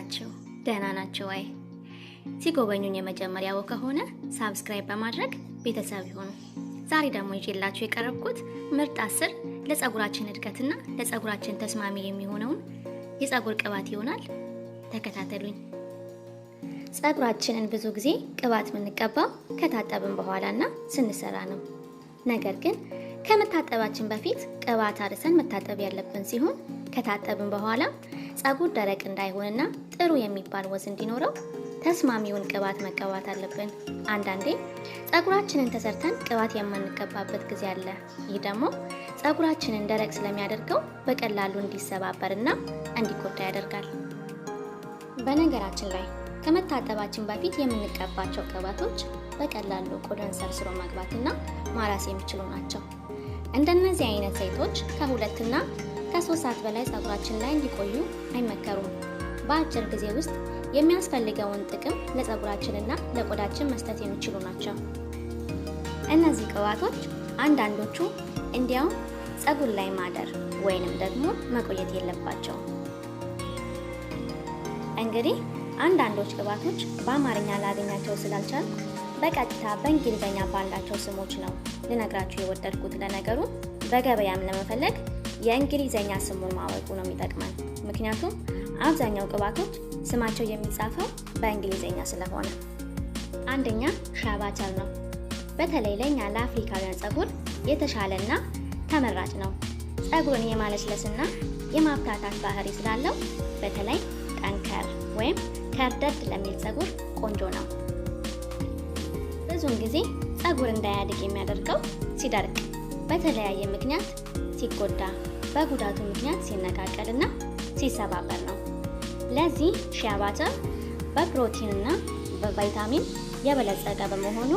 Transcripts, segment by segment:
ናችሁ? ደህና ናችሁ ወይ? ሲጎበኙኝ የመጀመሪያው ከሆነ ሰብስክራይብ በማድረግ ቤተሰብ ይሁኑ። ዛሬ ደግሞ ይዤላችሁ የቀረብኩት ምርጥ 10 ለፀጉራችን እድገትና ለፀጉራችን ተስማሚ የሚሆነውን የፀጉር ቅባት ይሆናል። ተከታተሉኝ። ፀጉራችንን ብዙ ጊዜ ቅባት የምንቀባው ከታጠብን በኋላና ስንሰራ ነው። ነገር ግን ከመታጠባችን በፊት ቅባት አርሰን መታጠብ ያለብን ሲሆን ከታጠብን በኋላ ፀጉር ደረቅ እንዳይሆንና ጥሩ የሚባል ወዝ እንዲኖረው ተስማሚውን ቅባት መቀባት አለብን። አንዳንዴ ፀጉራችንን ተሰርተን ቅባት የማንቀባበት ጊዜ አለ። ይህ ደግሞ ፀጉራችንን ደረቅ ስለሚያደርገው በቀላሉ እንዲሰባበርና እንዲጎዳ ያደርጋል። በነገራችን ላይ ከመታጠባችን በፊት የምንቀባቸው ቅባቶች በቀላሉ ቆዳን ሰርስሮ መግባትና ማራስ የሚችሉ ናቸው። እንደነዚህ አይነት ዘይቶች ከ2 እና ከ3 ሰዓት በላይ ፀጉራችን ላይ እንዲቆዩ አይመከሩም። በአጭር ጊዜ ውስጥ የሚያስፈልገውን ጥቅም ለፀጉራችንና ለቆዳችን መስጠት የሚችሉ ናቸው። እነዚህ ቅባቶች አንዳንዶቹ እንዲያውም ፀጉር ላይ ማደር ወይንም ደግሞ መቆየት የለባቸውም። እንግዲህ አንዳንዶች ቅባቶች በአማርኛ ላገኛቸው ስላልቻልኩ በቀጥታ በእንግሊዘኛ ባላቸው ስሞች ነው ልነግራችሁ የወደድኩት። ለነገሩ በገበያም ለመፈለግ የእንግሊዘኛ ስሙን ማወቁ ነው የሚጠቅመን። ምክንያቱም አብዛኛው ቅባቶች ስማቸው የሚጻፈው በእንግሊዘኛ ስለሆነ። አንደኛ ሻባተር ነው። በተለይ ለኛ ለአፍሪካውያን ፀጉር የተሻለና ተመራጭ ነው። ፀጉርን የማለስለስና የማፍታታት ባህሪ ስላለው በተለይ ጠንከር ወይም ከርደድ ለሚል ፀጉር ቆንጆ ነው። ብዙውን ጊዜ ፀጉር እንዳያድግ የሚያደርገው ሲደርቅ፣ በተለያየ ምክንያት ሲጎዳ፣ በጉዳቱ ምክንያት ሲነቃቀልና ሲሰባበር ነው። ለዚህ ሻባተር በፕሮቲንና በቫይታሚን የበለጸገ በመሆኑ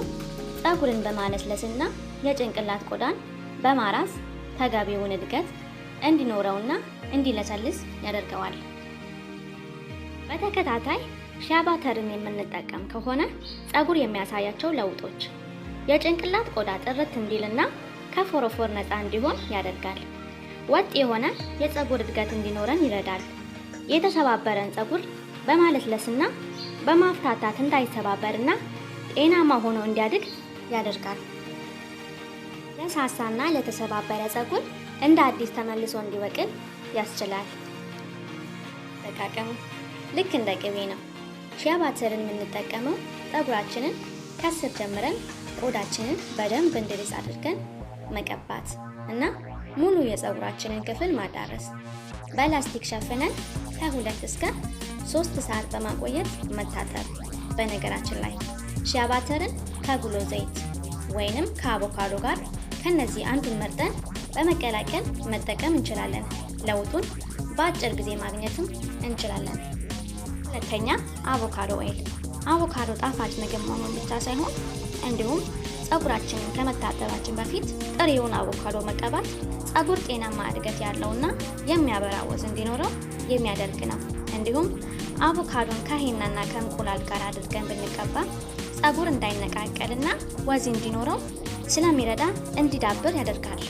ፀጉርን በማለስለስና የጭንቅላት ቆዳን በማራስ ተገቢውን እድገት እንዲኖረውና እንዲለሰልስ ያደርገዋል። በተከታታይ ሻባተርን የምንጠቀም ከሆነ ፀጉር የሚያሳያቸው ለውጦች የጭንቅላት ቆዳ ጥርት እንዲልና ከፎሮፎር ነፃ እንዲሆን ያደርጋል። ወጥ የሆነ የፀጉር እድገት እንዲኖረን ይረዳል። የተሰባበረን ፀጉር በማለስለስና በማፍታታት እንዳይሰባበርና ጤናማ ሆኖ እንዲያድግ ያደርጋል። ለሳሳና ለተሰባበረ ፀጉር እንደ አዲስ ተመልሶ እንዲበቅል ያስችላል። አጠቃቀሙ ልክ እንደ ቅቤ ነው። ሻባተርን የምንጠቀመው ፀጉራችንን ከስር ጀምረን ቆዳችንን በደንብ እንዲልስ አድርገን መቀባት እና ሙሉ የፀጉራችንን ክፍል ማዳረስ። በላስቲክ ሸፍነን ከ2 እስከ 3 ሰዓት በማቆየት መታጠብ። በነገራችን ላይ ሻባተርን ከጉሎ ዘይት ወይንም ከአቮካዶ ጋር ከነዚህ አንዱን መርጠን በመቀላቀል መጠቀም እንችላለን። ለውጡን በአጭር ጊዜ ማግኘትም እንችላለን። ሁለተኛ አቮካዶ ኦይል። አቮካዶ ጣፋጭ ምግብ መሆኑን ብቻ ሳይሆን እንዲሁም ፀጉራችንን ከመታጠባችን በፊት ጥሬውን አቮካዶ መቀባት ፀጉር ጤናማ እድገት ያለውና የሚያበራ ወዝ እንዲኖረው የሚያደርግ ነው። እንዲሁም አቮካዶን ከሂናና ከእንቁላል ጋር አድርገን ብንቀባ ፀጉር እንዳይነቃቀልና ወዝ እንዲኖረው ስለሚረዳ እንዲዳብር ያደርጋል።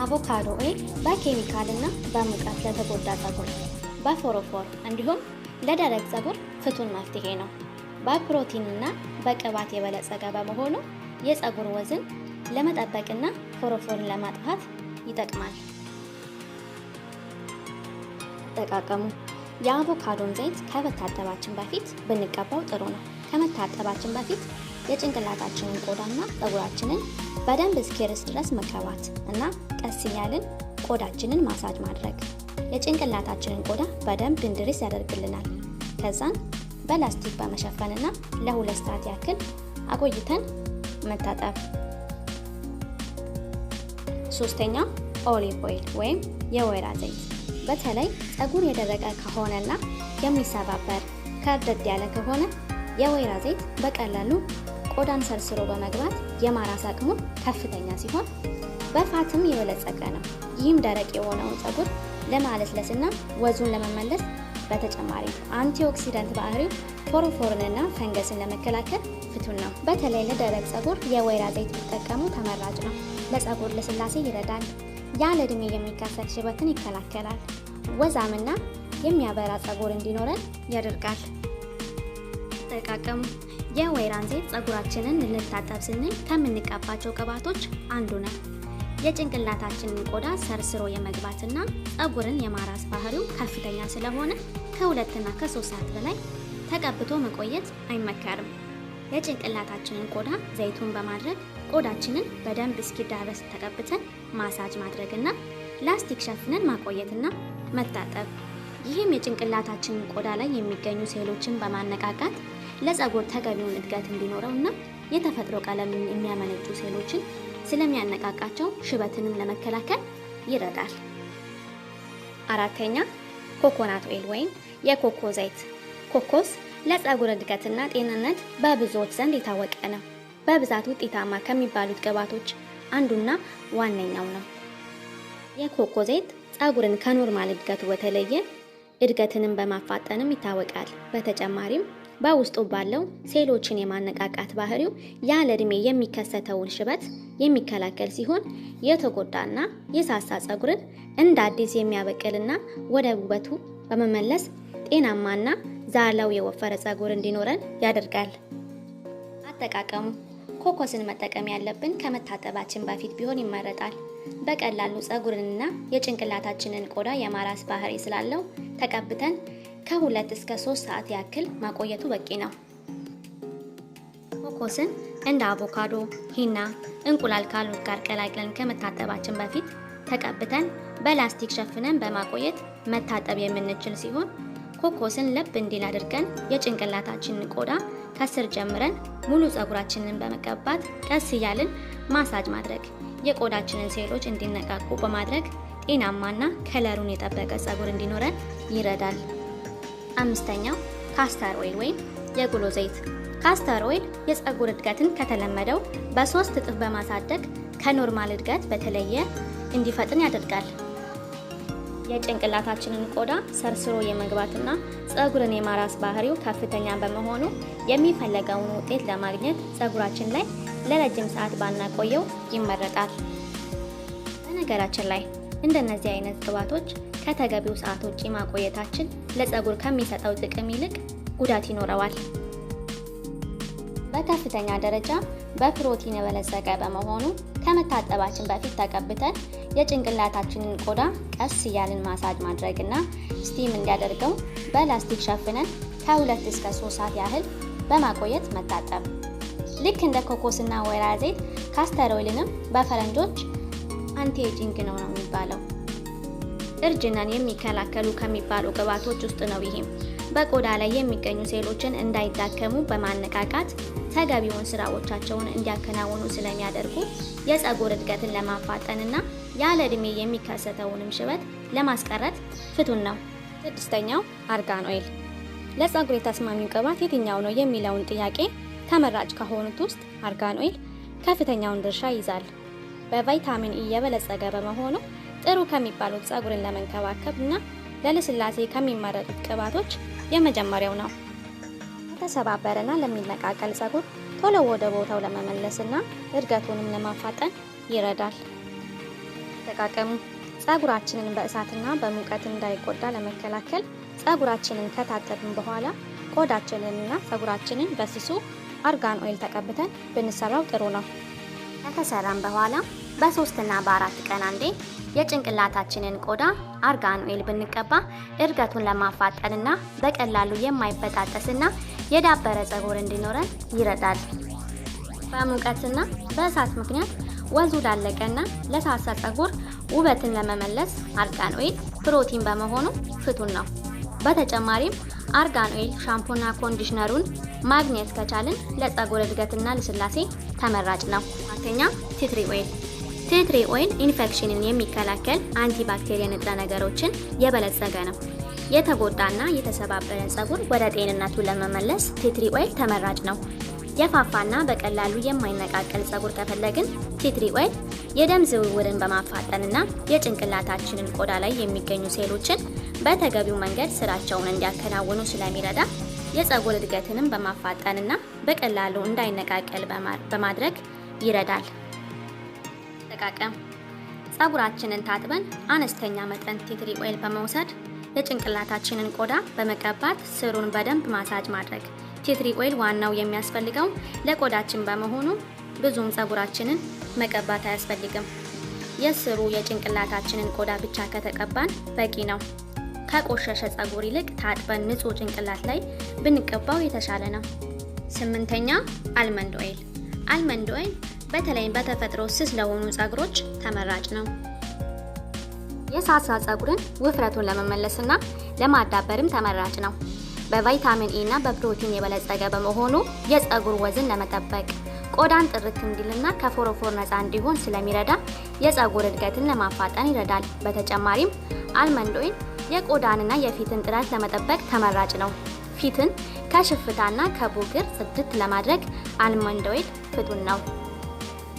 አቮካዶ ኦይል በኬሚካልና በሙቀት ለተጎዳ ፀጉር፣ በፎሮፎር እንዲሁም ለደረቅ ፀጉር ፍቱን መፍትሄ ነው። በፕሮቲንና በቅባት የበለጸገ በመሆኑ የፀጉር ወዝን ለመጠበቅና ፎሮፎርን ለማጥፋት ይጠቅማል። አጠቃቀሙ የአቮካዶን ዘይት ከመታጠባችን በፊት ብንቀባው ጥሩ ነው። ከመታጠባችን በፊት የጭንቅላታችንን ቆዳና ፀጉራችንን በደንብ እስኪርስ ድረስ መቀባት እና ቀስ እያልን ቆዳችንን ማሳጅ ማድረግ የጭንቅላታችንን ቆዳ በደንብ እንዲርስ ያደርግልናል። ከዛን በላስቲክ በመሸፈንና ለ2 ሰዓት ያክል አቆይተን መታጠብ። ሶስተኛ ኦሊቭ ኦይል ወይም የወይራ ዘይት። በተለይ ፀጉር የደረቀ ከሆነና የሚሰባበር ከርደድ ያለ ከሆነ የወይራ ዘይት በቀላሉ ቆዳን ሰርስሮ በመግባት የማራስ አቅሙ ከፍተኛ ሲሆን በፋትም የበለጸገ ነው። ይህም ደረቅ የሆነውን ፀጉር ለማለስለስና ወዙን ለመመለስ በተጨማሪ አንቲኦክሲዳንት ባህሪው ፎሮፎርንና ፈንገስን ለመከላከል ፍቱን ነው። በተለይ ለደረቅ ፀጉር የወይራ ዘይት ቢጠቀሙ ተመራጭ ነው። ለፀጉር ልስላሴ ይረዳል። ያለ እድሜ የሚከሰት ሽበትን ይከላከላል። ወዛምና የሚያበራ ፀጉር እንዲኖረን ያደርጋል። አጠቃቀሙ የወይራን ዘይት ፀጉራችንን ልንታጠብ ስንል ከምንቀባቸው ቅባቶች አንዱ ነው። የጭንቅላታችንን ቆዳ ሰርስሮ የመግባትና ፀጉርን የማራስ ባህሪው ከፍተኛ ስለሆነ ከ2 እና ከ3 ሰዓት በላይ ተቀብቶ መቆየት አይመከርም። የጭንቅላታችንን ቆዳ ዘይቱን በማድረግ ቆዳችንን በደንብ እስኪዳረስ ተቀብተን ማሳጅ ማድረግና ላስቲክ ሸፍነን ማቆየትና መታጠብ። ይህም የጭንቅላታችንን ቆዳ ላይ የሚገኙ ሴሎችን በማነቃቃት ለፀጉር ተገቢውን እድገት እንዲኖረውና የተፈጥሮ ቀለምን የሚያመነጩ ሴሎችን ስለሚያነቃቃቸው ሽበትንም ለመከላከል ይረዳል። አራተኛ ኮኮናት ኦይል ወይም የኮኮ ዘይት። ኮኮስ ለፀጉር እድገትና ጤንነት በብዙዎች ዘንድ የታወቀ ነው። በብዛት ውጤታማ ከሚባሉት ቅባቶች አንዱና ዋነኛው ነው። የኮኮ ዘይት ፀጉርን ከኖርማል እድገቱ በተለየ እድገትንም በማፋጠንም ይታወቃል። በተጨማሪም በውስጡ ባለው ሴሎችን የማነቃቃት ባህሪው ያለ እድሜ የሚከሰተውን ሽበት የሚከላከል ሲሆን የተጎዳና የሳሳ ፀጉርን እንደ አዲስ የሚያበቅልና ወደ ውበቱ በመመለስ ጤናማና ዛላው የወፈረ ፀጉር እንዲኖረን ያደርጋል። አጠቃቀሙ ኮኮስን መጠቀም ያለብን ከመታጠባችን በፊት ቢሆን ይመረጣል። በቀላሉ ፀጉርንና የጭንቅላታችንን ቆዳ የማራስ ባህሪ ስላለው ተቀብተን ከ2 እስከ 3 ሰዓት ያክል ማቆየቱ በቂ ነው። ኮኮስን እንደ አቮካዶ፣ ሂና፣ እንቁላል ካሉት ጋር ቀላቅለን ከመታጠባችን በፊት ተቀብተን በላስቲክ ሸፍነን በማቆየት መታጠብ የምንችል ሲሆን ኮኮስን ለብ እንዲል አድርገን የጭንቅላታችንን ቆዳ ከስር ጀምረን ሙሉ ፀጉራችንን በመቀባት ቀስ እያልን ማሳጅ ማድረግ የቆዳችንን ሴሎች እንዲነቃቁ በማድረግ ጤናማና ከለሩን የጠበቀ ፀጉር እንዲኖረን ይረዳል። አምስተኛው ካስተር ኦይል ወይም የጉሎ ዘይት። ካስተር ኦይል የፀጉር እድገትን ከተለመደው በ3 እጥፍ በማሳደግ ከኖርማል እድገት በተለየ እንዲፈጥን ያደርጋል። የጭንቅላታችንን ቆዳ ሰርስሮ የመግባትና ፀጉርን የማራስ ባህሪው ከፍተኛ በመሆኑ የሚፈለገውን ውጤት ለማግኘት ፀጉራችን ላይ ለረጅም ሰዓት ባናቆየው ይመረጣል። በነገራችን ላይ እንደነዚህ አይነት ቅባቶች ከተገቢው ሰዓት ውጪ ማቆየታችን ለፀጉር ከሚሰጠው ጥቅም ይልቅ ጉዳት ይኖረዋል። በከፍተኛ ደረጃ በፕሮቲን የበለጸገ በመሆኑ ከመታጠባችን በፊት ተቀብተን የጭንቅላታችንን ቆዳ ቀስ እያልን ማሳጅ ማድረግና ስቲም እንዲያደርገው በላስቲክ ሸፍነን ከ2 እስከ 3 ሰዓት ያህል በማቆየት መታጠብ። ልክ እንደ ኮኮስና ወይራ ዘይት ካስተር ኦይልንም በፈረንጆች አንቲ ኤጂንግ ነው የሚባለው። እርጅናን የሚከላከሉ ከሚባሉ ቅባቶች ውስጥ ነው። ይሄም በቆዳ ላይ የሚገኙ ሴሎችን እንዳይዳከሙ በማነቃቃት ተገቢውን ስራዎቻቸውን እንዲያከናውኑ ስለሚያደርጉ የፀጉር እድገትን ለማፋጠንና ያለ እድሜ የሚከሰተውንም ሽበት ለማስቀረት ፍቱን ነው። ስድስተኛው አርጋን ኦይል። ለፀጉር ተስማሚው ቅባት የትኛው ነው የሚለውን ጥያቄ ተመራጭ ከሆኑት ውስጥ አርጋን ኦይል ከፍተኛውን ድርሻ ይዛል። በቫይታሚን ኢ የበለጸገ በመሆኑ ጥሩ ከሚባሉት ፀጉርን ለመንከባከብና ለልስላሴ ከሚመረጡት ቅባቶች የመጀመሪያው ነው። ለተሰባበረና ለሚነቃቀል ፀጉር ቶሎ ወደ ቦታው ለመመለስና እድገቱንም ለማፋጠን ይረዳል። አጠቃቀሙ ፀጉራችንን በእሳትና በሙቀት እንዳይጎዳ ለመከላከል ፀጉራችንን ከታጠብን በኋላ ቆዳችንንና ፀጉራችንን በስሱ አርጋን ኦይል ተቀብተን ብንሰራው ጥሩ ነው። ከተሰራን በኋላ በ3 እና በ4 ቀን አንዴ የጭንቅላታችንን ቆዳ አርጋን ኦይል ብንቀባ እድገቱን ለማፋጠንና በቀላሉ የማይበጣጠስና የዳበረ ፀጉር እንዲኖረን ይረዳል። በሙቀትና በእሳት ምክንያት ወዙ ላለቀና ለሳሳ ፀጉር ውበትን ለመመለስ አርጋን ኦይል ፕሮቲን በመሆኑ ፍቱን ነው። በተጨማሪም አርጋን ኦይል ሻምፖና ኮንዲሽነሩን ማግኘት ከቻልን ለፀጉር እድገትና ልስላሴ ተመራጭ ነው። አራተኛ ቲትሪ ኦይል። ቲትሪ ኦይል ኢንፌክሽንን የሚከላከል አንቲባክቴሪያ ንጥረ ነገሮችን የበለጸገ ነው። የተጎዳና የተሰባበረ ፀጉር ወደ ጤንነቱ ለመመለስ ቲትሪ ኦይል ተመራጭ ነው። የፋፋና በቀላሉ የማይነቃቀል ፀጉር ከፈለግን ቲትሪ ኦይል የደም ዝውውርን በማፋጠንና የጭንቅላታችንን ቆዳ ላይ የሚገኙ ሴሎችን በተገቢው መንገድ ስራቸውን እንዲያከናውኑ ስለሚረዳ የፀጉር እድገትንም በማፋጠንና በቀላሉ እንዳይነቃቀል በማድረግ ይረዳል። አጠቃቀም ፀጉራችንን ታጥበን አነስተኛ መጠን ቲትሪ ኦይል በመውሰድ የጭንቅላታችንን ቆዳ በመቀባት ስሩን በደንብ ማሳጅ ማድረግ። ቲትሪ ኦይል ዋናው የሚያስፈልገው ለቆዳችን በመሆኑ ብዙም ፀጉራችንን መቀባት አያስፈልግም። የስሩ የጭንቅላታችንን ቆዳ ብቻ ከተቀባን በቂ ነው። ከቆሸሸ ፀጉር ይልቅ ታጥበን ንጹህ ጭንቅላት ላይ ብንቀባው የተሻለ ነው። 8ኛ አልመንድ ኦይል። አልመንድ ኦይል በተለይ በተፈጥሮ ስስ ለሆኑ ፀጉሮች ተመራጭ ነው። የሳሳ ፀጉርን ውፍረቱን ለመመለስና ለማዳበርም ተመራጭ ነው። በቫይታሚን ኢ እና በፕሮቲን የበለጸገ በመሆኑ የፀጉር ወዝን ለመጠበቅ ቆዳን ጥርት እንዲልና ከፎሮፎር ነፃ እንዲሆን ስለሚረዳ የፀጉር እድገትን ለማፋጠን ይረዳል። በተጨማሪም አልመንድ ኦይል የቆዳንና የፊትን ጥራት ለመጠበቅ ተመራጭ ነው። ፊትን ከሽፍታና ከቡግር ጽድት ለማድረግ አልመንድ ኦይል ፍቱን ነው።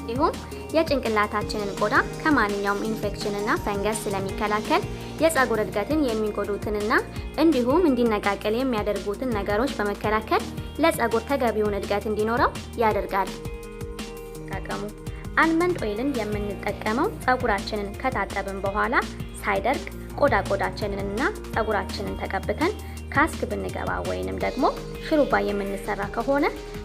እንዲሁም የጭንቅላታችንን ቆዳ ከማንኛውም ኢንፌክሽንና ፈንገስ ስለሚከላከል የፀጉር እድገትን የሚጎዱትንና እንዲሁም እንዲነቃቀል የሚያደርጉትን ነገሮች በመከላከል ለፀጉር ተገቢውን እድገት እንዲኖረው ያደርጋል። ተጠቀሙ። አልመንድ ኦይልን የምንጠቀመው ፀጉራችንን ከታጠብን በኋላ ሳይደርቅ ቆዳችንንና ፀጉራችንን ተቀብተን ካስክ ብንገባ ወይንም ደግሞ ሽሩባ የምንሰራ ከሆነ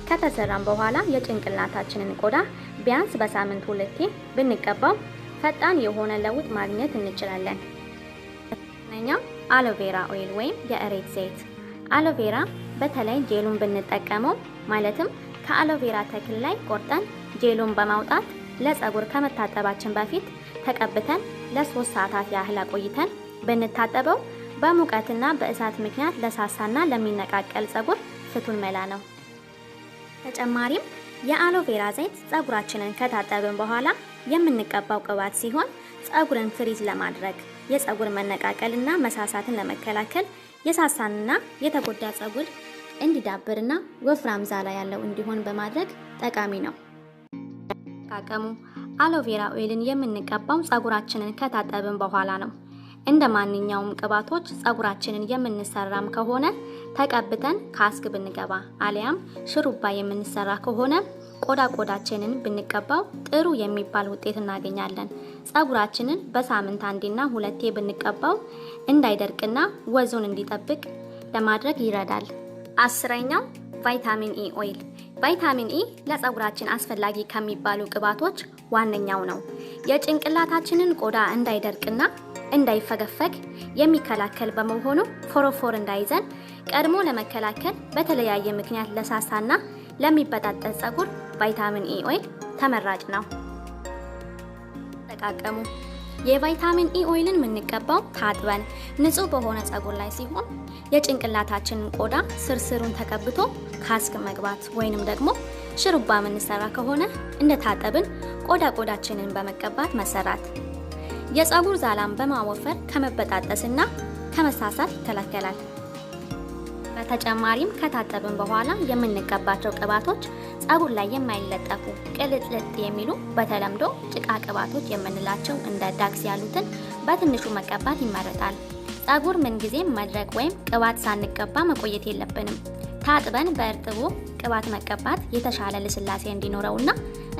ከተሰራን በኋላ የጭንቅላታችንን ቆዳ ቢያንስ በሳምንት 2 ብንቀባው ፈጣን የሆነ ለውጥ ማግኘት እንችላለን። እኛም አሎቬራ ኦይል ወይም የእሬት ዘይት። አሎቬራ በተለይ ጄሉን ብንጠቀመው ማለትም ከአሎቬራ ተክል ላይ ቆርጠን ጄሉን በማውጣት ለፀጉር ከመታጠባችን በፊት ተቀብተን ለ3 ሰዓታት ያህል አቆይተን ብንታጠበው በሙቀትና በእሳት ምክንያት ለሳሳና ለሚነቃቀል ፀጉር ፍቱን መላ ነው። ተጨማሪም የአሎቬራ ዘይት ፀጉራችንን ከታጠብን በኋላ የምንቀባው ቅባት ሲሆን ፀጉርን ፍሪዝ ለማድረግ የፀጉር መነቃቀልና መሳሳትን ለመከላከል የሳሳንና የተጎዳ ፀጉር እንዲዳብርና ወፍራም ዛላ ያለው እንዲሆን በማድረግ ጠቃሚ ነው። ተጠቀሙ። አሎቬራ ኦይልን የምንቀባው ፀጉራችንን ከታጠብን በኋላ ነው። እንደ ማንኛውም ቅባቶች ፀጉራችንን የምንሰራም ከሆነ ተቀብተን ካስክ ብንገባ አሊያም ሽሩባ የምንሰራ ከሆነ ቆዳችንን ብንቀባው ጥሩ የሚባል ውጤት እናገኛለን። ፀጉራችንን በሳምንት 1ና 2 ብንቀባው እንዳይደርቅና ወዙን እንዲጠብቅ ለማድረግ ይረዳል። 10ኛው ቫይታሚን ኢ ኦይል። ቫይታሚን ኢ ለፀጉራችን አስፈላጊ ከሚባሉ ቅባቶች ዋነኛው ነው። የጭንቅላታችንን ቆዳ እንዳይደርቅና እንዳይፈገፈግ የሚከላከል በመሆኑ ፎሮፎር እንዳይዘን ቀድሞ ለመከላከል በተለያየ ምክንያት ለሳሳና ለሚበጣጠስ ፀጉር ቫይታሚን ኢ ኦይል ተመራጭ ነው። ተጠቀሙ። የቫይታሚን ኢ ኦይልን የምንቀባው ታጥበን ንጹህ በሆነ ፀጉር ላይ ሲሆን የጭንቅላታችንን ቆዳ ስርስሩን ተቀብቶ ካስክ መግባት ወይንም ደግሞ ሽሩባ የምንሰራ ከሆነ እንደታጠብን ቆዳችንን በመቀባት መሰራት የፀጉር ዛላን በማወፈር ከመበጣጠስና ከመሳሳት ይከላከላል። በተጨማሪም ከታጠብን በኋላ የምንቀባቸው ቅባቶች ፀጉር ላይ የማይለጠፉ ቅልጥልጥ የሚሉ በተለምዶ ጭቃ ቅባቶች የምንላቸው እንደ ዳክስ ያሉትን በትንሹ መቀባት ይመረጣል። ፀጉር ምንጊዜም መድረቅ ወይም ቅባት ሳንቀባ መቆየት የለብንም። ታጥበን በእርጥቡ ቅባት መቀባት የተሻለ ልስላሴ እንዲኖረውና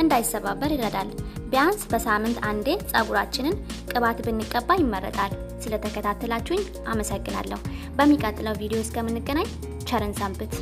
እንዳይሰባበር ይረዳል። ቢያንስ በሳምንት 1 ፀጉራችንን ቅባት ብንቀባ ይመረጣል። ስለተከታተላችሁኝ አመሰግናለሁ። በሚቀጥለው ቪዲዮ እስከምንገናኝ ቸርን ሰንብት።